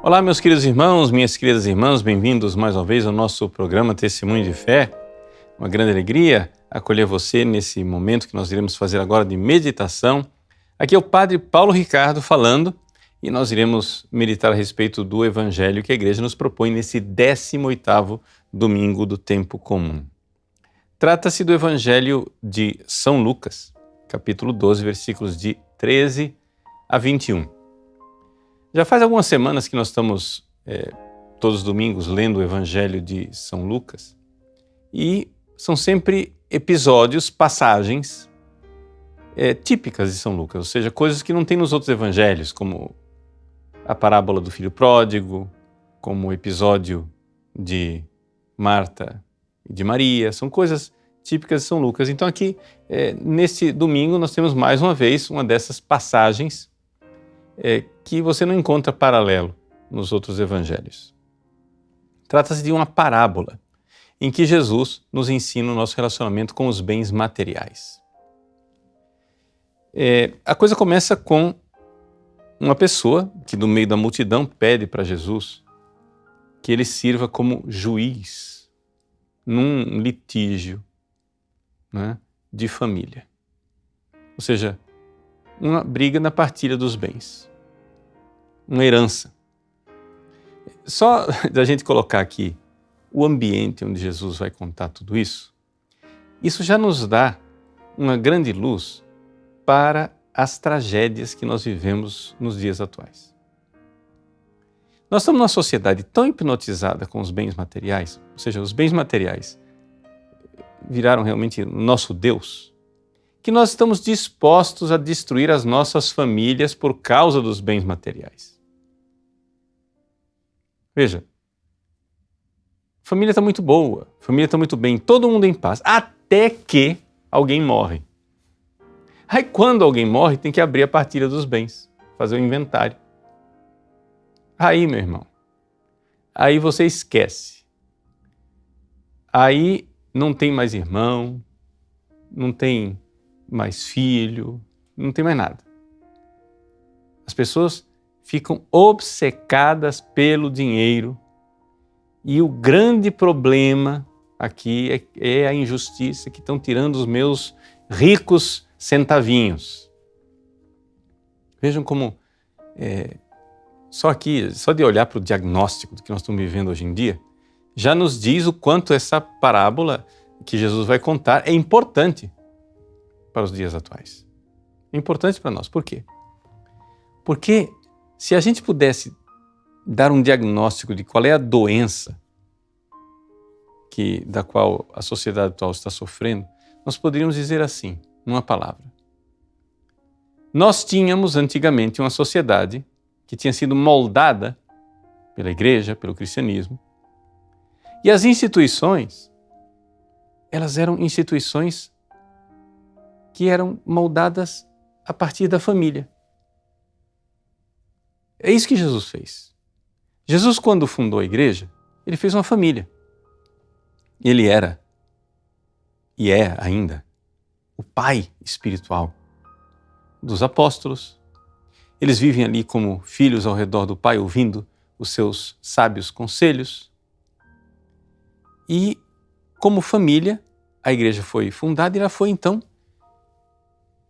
Olá, meus queridos irmãos, minhas queridas irmãs, bem-vindos mais uma vez ao nosso programa Testemunho de Fé. Uma grande alegria acolher você nesse momento que nós iremos fazer agora de meditação. Aqui é o Padre Paulo Ricardo falando e nós iremos meditar a respeito do Evangelho que a Igreja nos propõe nesse 18º domingo do tempo comum. Trata-se do Evangelho de São Lucas, capítulo 12, versículos de 13 a 21. Já faz algumas semanas que nós estamos todos os domingos lendo o Evangelho de São Lucas e são sempre episódios, passagens típicas de São Lucas, ou seja, coisas que não tem nos outros evangelhos, como a parábola do filho pródigo, como o episódio de Marta e de Maria, são coisas típicas de São Lucas. Então aqui, nesse domingo, nós temos mais uma vez uma dessas passagens que você não encontra paralelo nos outros evangelhos. Trata-se de uma parábola em que Jesus nos ensina o nosso relacionamento com os bens materiais. A coisa começa com uma pessoa que, no meio da multidão, pede para Jesus que ele sirva como juiz num litígio, né, de família. Ou seja, uma briga na partilha dos bens, uma herança. Só da gente colocar aqui o ambiente onde Jesus vai contar tudo isso, isso já nos dá uma grande luz para as tragédias que nós vivemos nos dias atuais. Nós estamos numa sociedade tão hipnotizada com os bens materiais, ou seja, os bens materiais viraram realmente nosso Deus, que nós estamos dispostos a destruir as nossas famílias por causa dos bens materiais. Veja, a família está muito boa, a família está muito bem, todo mundo em paz, até que alguém morre. Aí quando alguém morre, tem que abrir a partilha dos bens, fazer o inventário. Aí, meu irmão, aí você esquece. Aí não tem mais irmão, não tem mais filho, não tem mais nada. As pessoas ficam obcecadas pelo dinheiro e o grande problema aqui é a injustiça que estão tirando os meus ricos centavinhos. Vejam como só de olhar para o diagnóstico do que nós estamos vivendo hoje em dia, já nos diz o quanto essa parábola que Jesus vai contar é importante para os dias atuais. É importante para nós. Por quê? Porque se a gente pudesse dar um diagnóstico de qual é a doença da qual a sociedade atual está sofrendo, nós poderíamos dizer assim, numa palavra. Nós tínhamos antigamente uma sociedade que tinha sido moldada pela igreja, pelo cristianismo, e as instituições, elas eram instituições que eram moldadas a partir da família. É isso que Jesus fez. Jesus, quando fundou a igreja, ele fez uma família. Ele era, e é ainda, o pai espiritual dos apóstolos. Eles vivem ali como filhos ao redor do pai, ouvindo os seus sábios conselhos. E, como família, a igreja foi fundada e ela foi, então,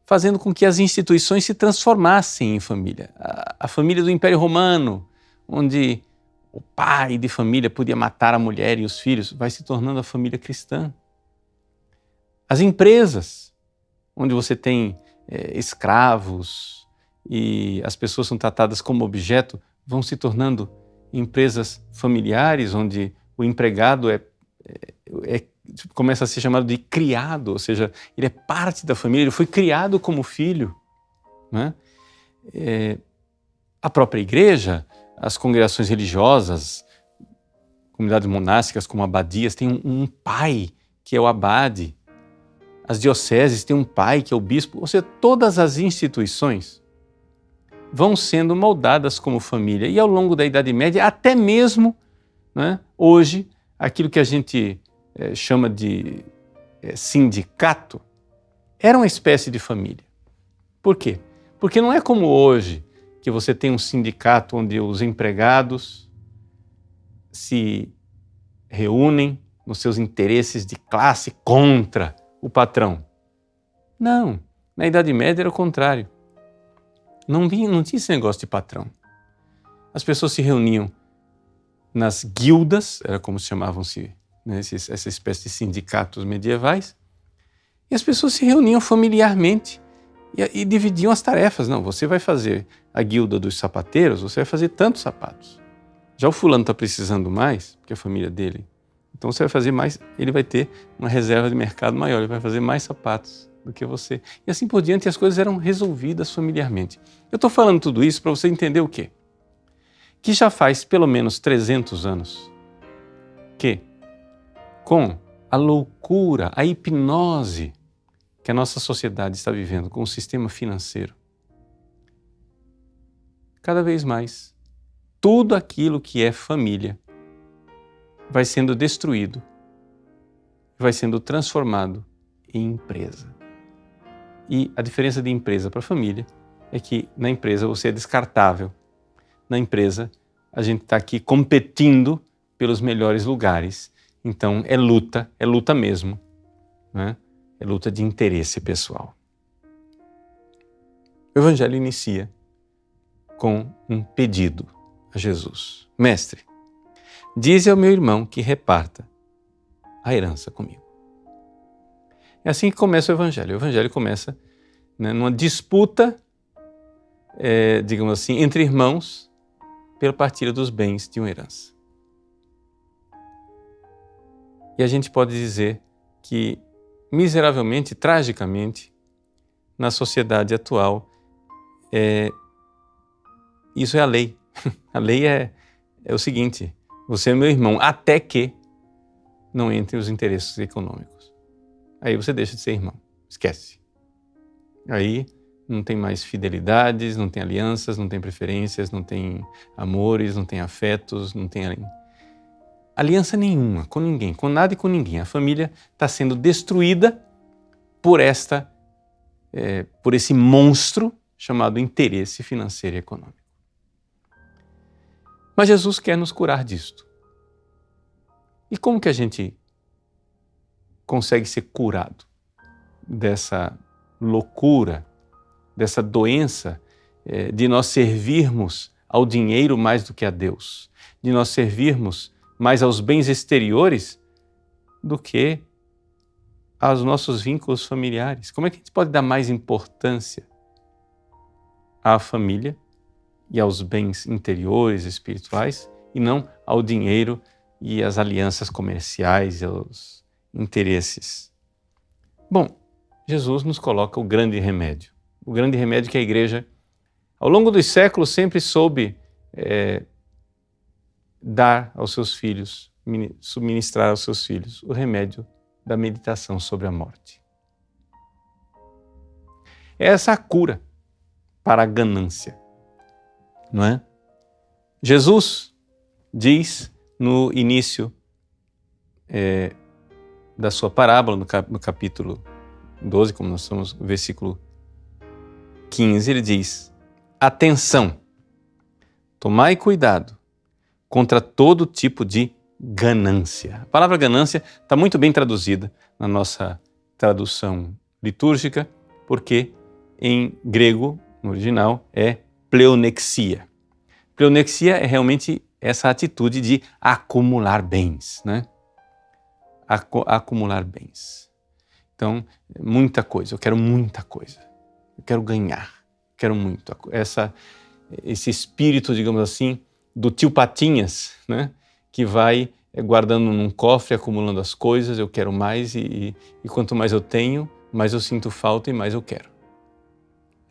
fazendo com que as instituições se transformassem em família. A família do Império Romano, onde o pai de família podia matar a mulher e os filhos, vai se tornando a família cristã. As empresas, onde você tem escravos e as pessoas são tratadas como objeto, vão se tornando empresas familiares, onde o empregado começa a ser chamado de criado, ou seja, ele é parte da família, ele foi criado como filho, né? A própria igreja, as congregações religiosas, comunidades monásticas como abadias, têm um pai que é o abade. As dioceses têm um pai que é o bispo. Ou seja, todas as instituições vão sendo moldadas como família. E ao longo da Idade Média, até mesmo, né, hoje, aquilo que a gente chama de sindicato, era uma espécie de família. Por quê? Porque não é como hoje, que você tem um sindicato onde os empregados se reúnem nos seus interesses de classe contra o patrão. Não, na Idade Média era o contrário. Não tinha esse negócio de patrão. As pessoas se reuniam nas guildas, era como se chamavam-se, né, essa espécie de sindicatos medievais, e as pessoas se reuniam familiarmente e dividiam as tarefas. Não, você vai fazer a guilda dos sapateiros, você vai fazer tantos sapatos. Já o fulano está precisando mais, porque a família dele, então você vai fazer mais, ele vai ter uma reserva de mercado maior, ele vai fazer mais sapatos do que você. E assim por diante, as coisas eram resolvidas familiarmente. Eu estou falando tudo isso para você entender o quê? Que já faz pelo menos 300 anos que, com a loucura, a hipnose que a nossa sociedade está vivendo com o sistema financeiro, cada vez mais, tudo aquilo que é família vai sendo destruído, vai sendo transformado em empresa. E a diferença de empresa para família é que na empresa você é descartável. Na empresa a gente está aqui competindo pelos melhores lugares. Então é luta mesmo, né? É luta de interesse pessoal. O Evangelho inicia com um pedido a Jesus. Mestre, dize ao meu irmão que reparta a herança comigo. É assim que começa o Evangelho. O Evangelho começa, né, numa disputa, digamos assim, entre irmãos pela partilha dos bens de uma herança. E a gente pode dizer que, miseravelmente, tragicamente, na sociedade atual, isso é a lei. A lei é o seguinte: você é meu irmão até que não entre os interesses econômicos. Aí você deixa de ser irmão, esquece. Aí não tem mais fidelidades, não tem alianças, não tem preferências, não tem amores, não tem afetos, não tem aliança nenhuma com ninguém, com nada e com ninguém. A família está sendo destruída por esse monstro chamado interesse financeiro e econômico. Mas Jesus quer nos curar disto. E como que a gente consegue ser curado dessa loucura, dessa doença de nós servirmos ao dinheiro mais do que a Deus, de nós servirmos mais aos bens exteriores do que aos nossos vínculos familiares? Como é que a gente pode dar mais importância à família e aos bens interiores, espirituais, e não ao dinheiro e às alianças comerciais e aos interesses? Bom, Jesus nos coloca o grande remédio. O grande remédio que a igreja, ao longo dos séculos, sempre soube dar aos seus filhos, subministrar aos seus filhos, o remédio da meditação sobre a morte. É essa a cura para a ganância, não é? Jesus diz no início da sua parábola, no capítulo 12, como nós estamos no versículo 15, ele diz: atenção, tomai cuidado contra todo tipo de ganância. A palavra ganância está muito bem traduzida na nossa tradução litúrgica, porque em grego, no original, é pleonexia. Pleonexia é realmente essa atitude de acumular bens, né? Acumular bens. Então, muita coisa, eu quero muita coisa, eu quero ganhar, quero muito. Esse espírito, digamos assim, do tio Patinhas, né? Que vai guardando num cofre, acumulando as coisas, eu quero mais e quanto mais eu tenho, mais eu sinto falta e mais eu quero.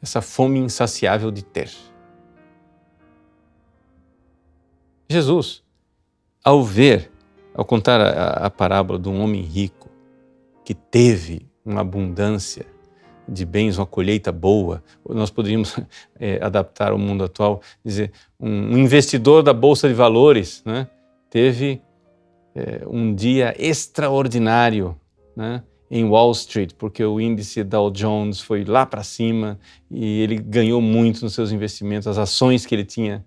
Essa fome insaciável de ter. Jesus, ao contar a parábola de um homem rico que teve uma abundância de bens, uma colheita boa, nós poderíamos adaptar ao mundo atual, dizer, um investidor da Bolsa de Valores, né, teve um dia extraordinário, né, em Wall Street, porque o índice Dow Jones foi lá para cima e ele ganhou muito nos seus investimentos, as ações que ele tinha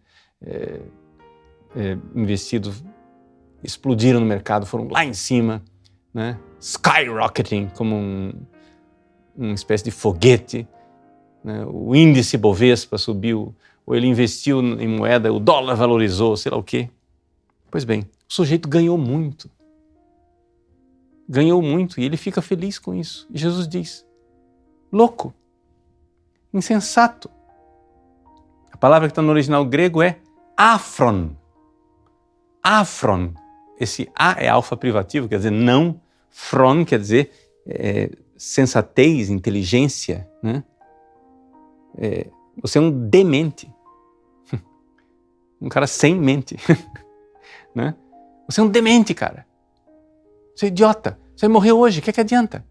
investido explodiram no mercado, foram lá em cima, né? Skyrocketing, como uma espécie de foguete, né? O índice Bovespa subiu, ou ele investiu em moeda, o dólar valorizou, sei lá o quê. Pois bem, o sujeito ganhou muito e ele fica feliz com isso. E Jesus diz, louco, insensato. A palavra que está no original grego é afron. Afron. Esse A é alfa privativo, quer dizer não. Fron quer dizer sensatez, inteligência, né? Você é um demente. Um cara sem mente. Né? Você é um demente, cara. Você é idiota. Você vai morrer hoje, o que é que adianta?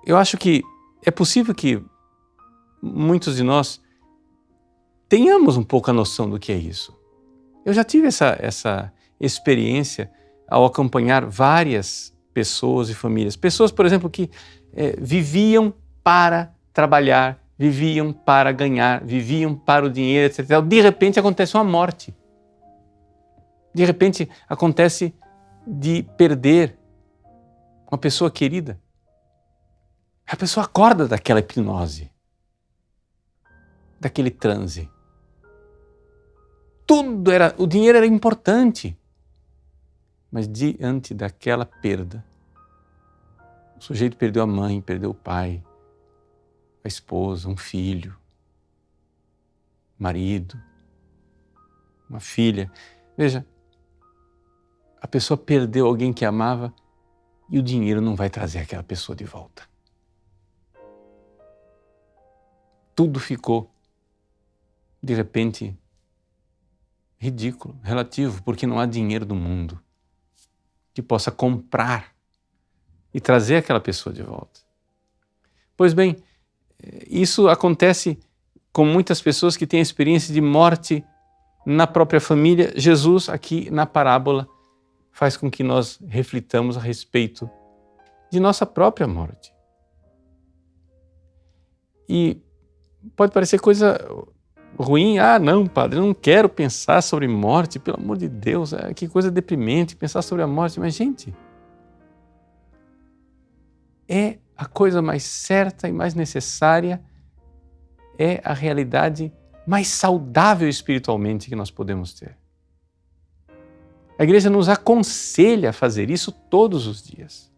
Eu acho que é possível que muitos de nós tenhamos um pouco a noção do que é isso. Eu já tive essa experiência ao acompanhar várias pessoas e famílias. Pessoas, por exemplo, que viviam para trabalhar, viviam para ganhar, viviam para o dinheiro, etc. De repente acontece uma morte. De repente acontece de perder uma pessoa querida. A pessoa acorda daquela hipnose, daquele transe. O dinheiro era importante, mas diante daquela perda, o sujeito perdeu a mãe, perdeu o pai, a esposa, um filho, um marido, uma filha. Veja, a pessoa perdeu alguém que amava e o dinheiro não vai trazer aquela pessoa de volta. Tudo ficou, de repente, ridículo, relativo, porque não há dinheiro do mundo que possa comprar e trazer aquela pessoa de volta. Pois bem, isso acontece com muitas pessoas que têm a experiência de morte na própria família. Jesus, aqui na parábola, faz com que nós reflitamos a respeito de nossa própria morte. E pode parecer coisa ruim. Ah, não, padre, eu não quero pensar sobre morte, pelo amor de Deus, que coisa deprimente pensar sobre a morte. Mas, gente, é a coisa mais certa e mais necessária, é a realidade mais saudável espiritualmente que nós podemos ter. A igreja nos aconselha a fazer isso todos os dias.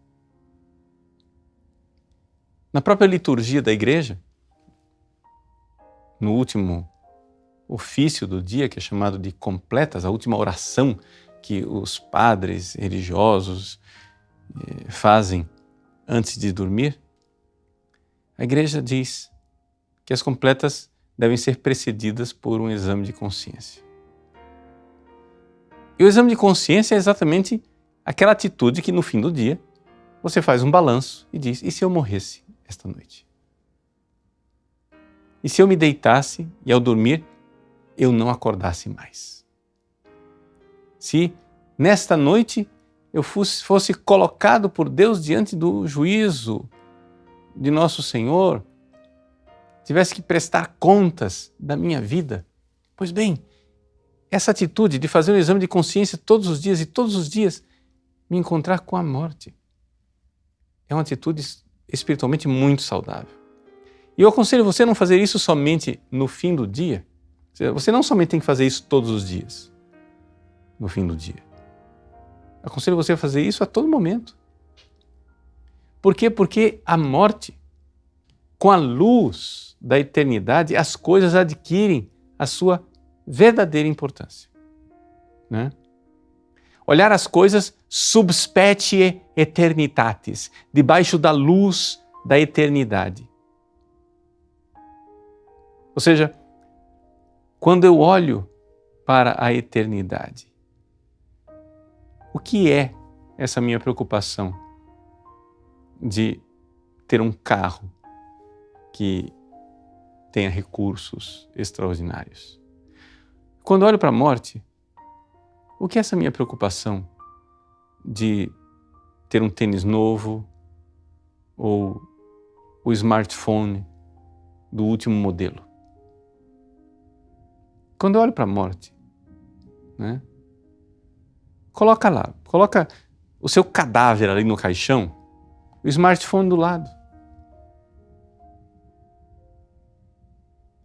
Na própria liturgia da igreja, no último ofício do dia, que é chamado de completas, a última oração que os padres religiosos fazem antes de dormir, a igreja diz que as completas devem ser precedidas por um exame de consciência. E o exame de consciência é exatamente aquela atitude que no fim do dia você faz um balanço e diz, e se eu morresse esta noite? E se eu me deitasse e ao dormir eu não acordasse mais? Se nesta noite eu fosse colocado por Deus diante do juízo de nosso Senhor, tivesse que prestar contas da minha vida, pois bem, essa atitude de fazer um exame de consciência todos os dias e todos os dias me encontrar com a morte é uma atitude espiritualmente muito saudável. E eu aconselho você a não fazer isso somente no fim do dia. Você não somente tem que fazer isso todos os dias, no fim do dia. Eu aconselho você a fazer isso a todo momento. Por quê? Porque a morte, com a luz da eternidade, as coisas adquirem a sua verdadeira importância. Né? Olhar as coisas sub specie eternitatis, debaixo da luz da eternidade. Ou seja, quando eu olho para a eternidade, o que é essa minha preocupação de ter um carro que tenha recursos extraordinários? Quando olho para a morte, o que é essa minha preocupação de ter um tênis novo, ou o smartphone do último modelo. Quando eu olho para a morte, né, coloca o seu cadáver ali no caixão, o smartphone do lado.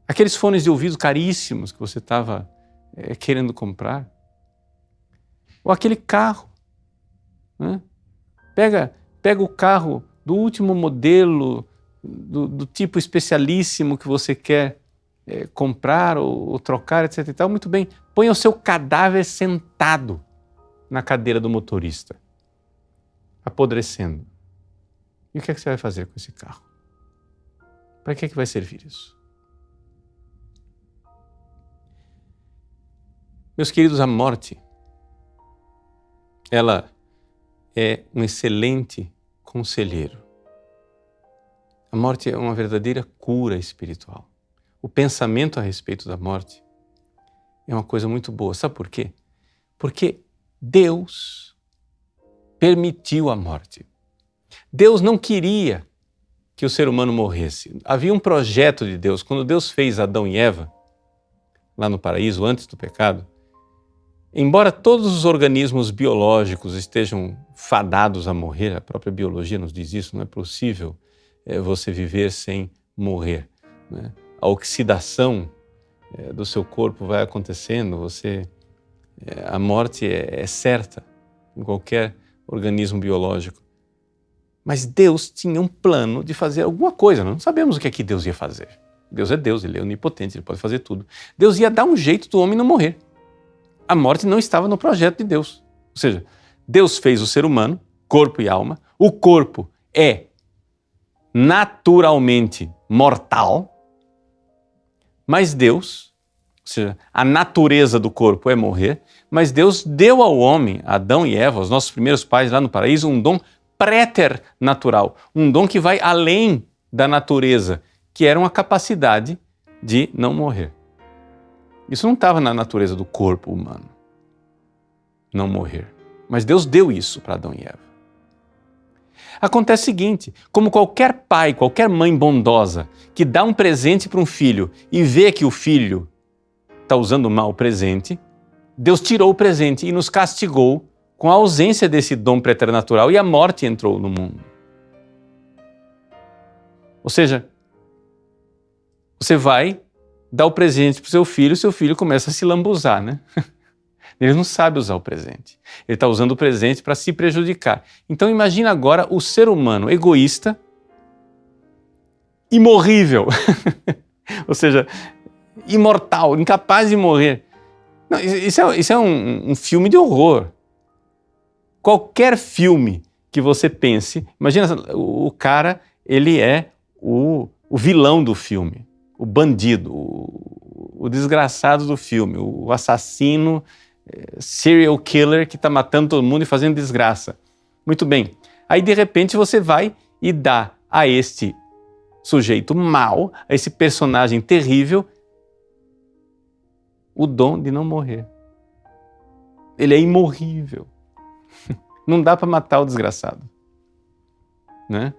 Aqueles fones de ouvido caríssimos que você estava querendo comprar. Ou aquele carro. Né? Pega o carro do último modelo, do tipo especialíssimo que você quer comprar ou trocar, etc. e tal. Muito bem, põe o seu cadáver sentado na cadeira do motorista, apodrecendo. E o que é que você vai fazer com esse carro? Para que é que vai servir isso? Meus queridos, a morte, ela é um excelente conselheiro. A morte é uma verdadeira cura espiritual. O pensamento a respeito da morte é uma coisa muito boa. Sabe por quê? Porque Deus permitiu a morte. Deus não queria que o ser humano morresse. Havia um projeto de Deus. Quando Deus fez Adão e Eva, lá no paraíso, antes do pecado, embora todos os organismos biológicos estejam fadados a morrer, a própria biologia nos diz isso, não é possível você viver sem morrer. Né? A oxidação do seu corpo vai acontecendo, a morte é certa em qualquer organismo biológico. Mas Deus tinha um plano de fazer alguma coisa, não sabemos o que é que Deus ia fazer. Deus é Deus, Ele é onipotente, Ele pode fazer tudo. Deus ia dar um jeito do homem não morrer. A morte não estava no projeto de Deus. Ou seja, Deus fez o ser humano, corpo e alma. O corpo é naturalmente mortal, mas Deus, ou seja, a natureza do corpo é morrer, mas Deus deu ao homem, Adão e Eva, os nossos primeiros pais lá no paraíso, um dom préternatural, um dom que vai além da natureza, que era uma capacidade de não morrer. Isso não estava na natureza do corpo humano, não morrer. Mas Deus deu isso para Adão e Eva. Acontece o seguinte, como qualquer pai, qualquer mãe bondosa que dá um presente para um filho e vê que o filho está usando mal o presente, Deus tirou o presente e nos castigou com a ausência desse dom preternatural e a morte entrou no mundo. Ou seja, você vai dar o presente para o seu filho começa a se lambuzar, né? Ele não sabe usar o presente. Ele está usando o presente para se prejudicar. Então imagina agora o ser humano egoísta, imorrível, ou seja, imortal, incapaz de morrer. Não, isso é um filme de horror. Qualquer filme que você pense, imagina o cara, ele é o vilão do filme, o bandido, o desgraçado do filme, o assassino, serial killer que está matando todo mundo e fazendo desgraça. Muito bem. Aí de repente você vai e dá a este sujeito mau, a esse personagem terrível, o dom de não morrer. Ele é imorrível. Não dá para matar o desgraçado, né?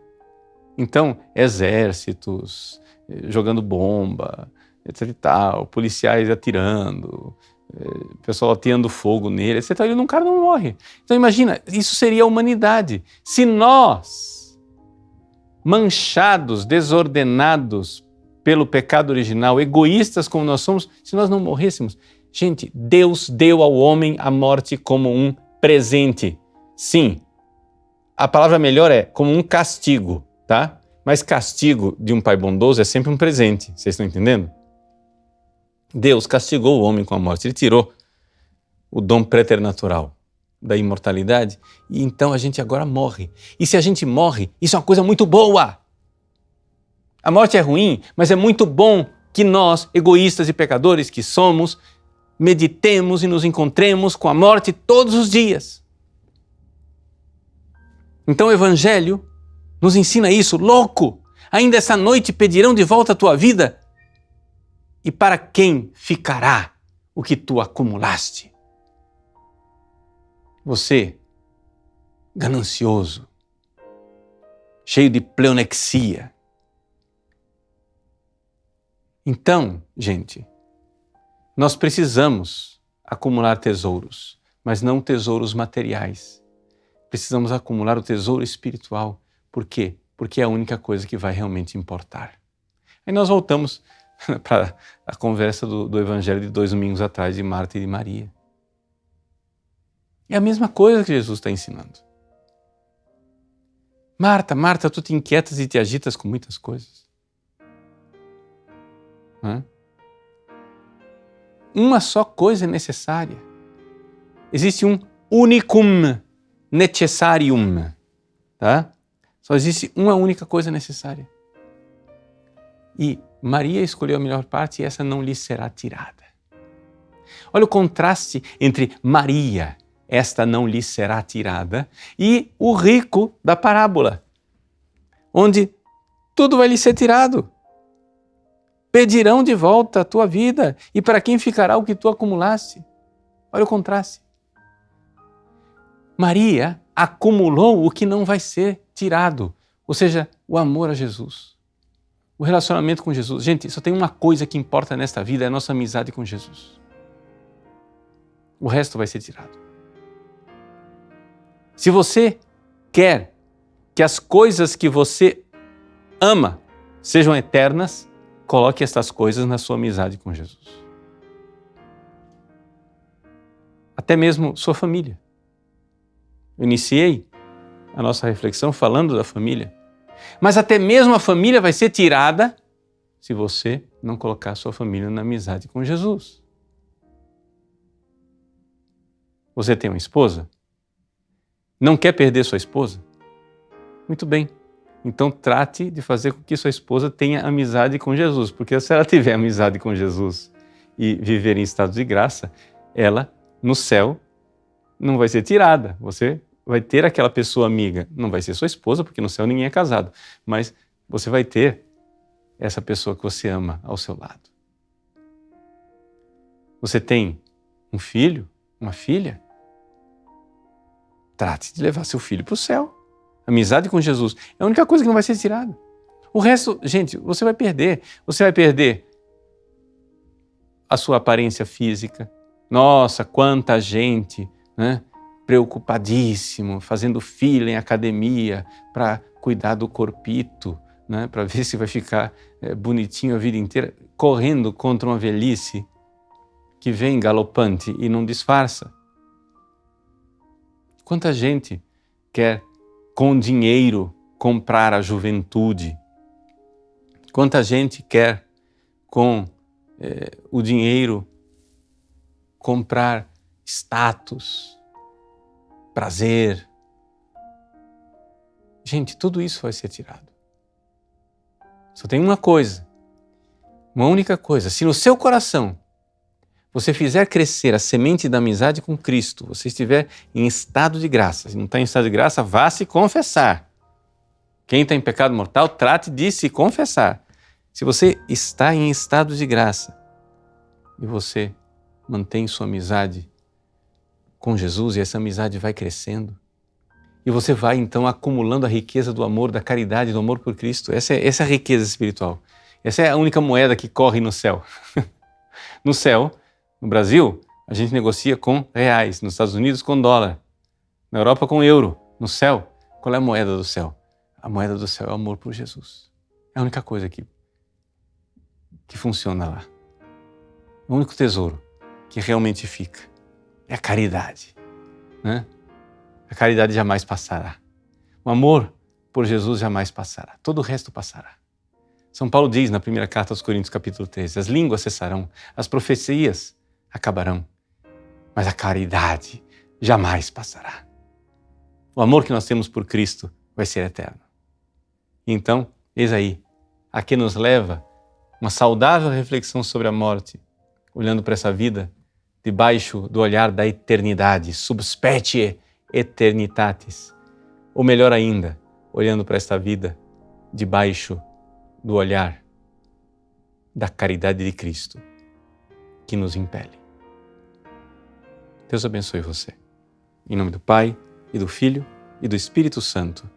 Então, exércitos jogando bomba, etc e tal, policiais atirando, pessoal atirando fogo nele, etc. O cara não morre. Então imagina, isso seria a humanidade. Se nós, manchados, desordenados pelo pecado original, egoístas como nós somos, se nós não morrêssemos, gente, Deus deu ao homem a morte como um presente. Sim, a palavra melhor é como um castigo, tá? Mas castigo de um pai bondoso é sempre um presente, vocês estão entendendo? Deus castigou o homem com a morte, Ele tirou o dom preternatural da imortalidade e então a gente agora morre. E se a gente morre, isso é uma coisa muito boa. A morte é ruim, mas é muito bom que nós, egoístas e pecadores que somos, meditemos e nos encontremos com a morte todos os dias. Então o Evangelho nos ensina isso, louco! Ainda essa noite pedirão de volta a tua vida? E para quem ficará o que tu acumulaste? Você, ganancioso, cheio de pleonexia. Então, gente, nós precisamos acumular tesouros, mas não tesouros materiais. Precisamos acumular o tesouro espiritual. Por quê? Porque é a única coisa que vai realmente importar. Aí nós voltamos para a conversa do Evangelho de 2 domingos atrás, de Marta e de Maria. É a mesma coisa que Jesus está ensinando. Marta, Marta, tu te inquietas e te agitas com muitas coisas. Uma só coisa é necessária. Existe um unicum necessarium, tá? Só existe uma única coisa necessária. E Maria escolheu a melhor parte e essa não lhe será tirada. Olha o contraste entre Maria, esta não lhe será tirada, e o rico da parábola, onde tudo vai lhe ser tirado. Pedirão de volta a tua vida, e para quem ficará o que tu acumulaste? Olha o contraste. Maria acumulou o que não vai ser tirado, ou seja, o amor a Jesus, o relacionamento com Jesus. Gente, só tem uma coisa que importa nesta vida, é a nossa amizade com Jesus. O resto vai ser tirado. Se você quer que as coisas que você ama sejam eternas, coloque estas coisas na sua amizade com Jesus. Até mesmo sua família. Eu iniciei a nossa reflexão falando da família, mas até mesmo a família vai ser tirada se você não colocar a sua família na amizade com Jesus. Você tem uma esposa? Não quer perder sua esposa? Muito bem. Então trate de fazer com que sua esposa tenha amizade com Jesus, porque se ela tiver amizade com Jesus e viver em estado de graça, ela, no céu, não vai ser tirada. Você vai ter aquela pessoa amiga. Não vai ser sua esposa, porque no céu ninguém é casado, mas você vai ter essa pessoa que você ama ao seu lado. Você tem um filho, uma filha? Trate de levar seu filho para o céu. Amizade com Jesus é a única coisa que não vai ser tirada. O resto, gente, você vai perder. Você vai perder a sua aparência física. Nossa, quanta gente, né, preocupadíssimo, fazendo fila em academia para cuidar do corpito, né, para ver se vai ficar bonitinho a vida inteira, correndo contra uma velhice que vem galopante e não disfarça. Quanta gente quer com dinheiro comprar a juventude? Quanta gente quer com o dinheiro comprar status, prazer? Gente, tudo isso vai ser tirado. Só tem uma coisa, uma única coisa. Se no seu coração você fizer crescer a semente da amizade com Cristo, você estiver em estado de graça. Se não está em estado de graça, vá se confessar. Quem está em pecado mortal, trate de se confessar. Se você está em estado de graça e você mantém sua amizade com Jesus e essa amizade vai crescendo, e você vai então acumulando a riqueza do amor, da caridade, do amor por Cristo. Essa é a riqueza espiritual. Essa é a única moeda que corre no céu. No céu, no Brasil, a gente negocia com reais, nos Estados Unidos com dólar, na Europa com euro. No céu, qual é a moeda do céu? A moeda do céu é o amor por Jesus. É a única coisa que funciona lá. O único tesouro que realmente fica é a caridade, né? A caridade jamais passará. O amor por Jesus jamais passará. Todo o resto passará. São Paulo diz na primeira carta aos Coríntios, capítulo 13, as línguas cessarão, as profecias acabarão, mas a caridade jamais passará. O amor que nós temos por Cristo vai ser eterno. Então, eis aí, a que nos leva uma saudável reflexão sobre a morte, olhando para essa vida debaixo do olhar da eternidade, sub specie eternitatis. Ou melhor ainda, olhando para esta vida debaixo do olhar da caridade de Cristo, que nos impele. Deus abençoe você. Em nome do Pai, e do Filho, e do Espírito Santo.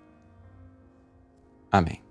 Amém.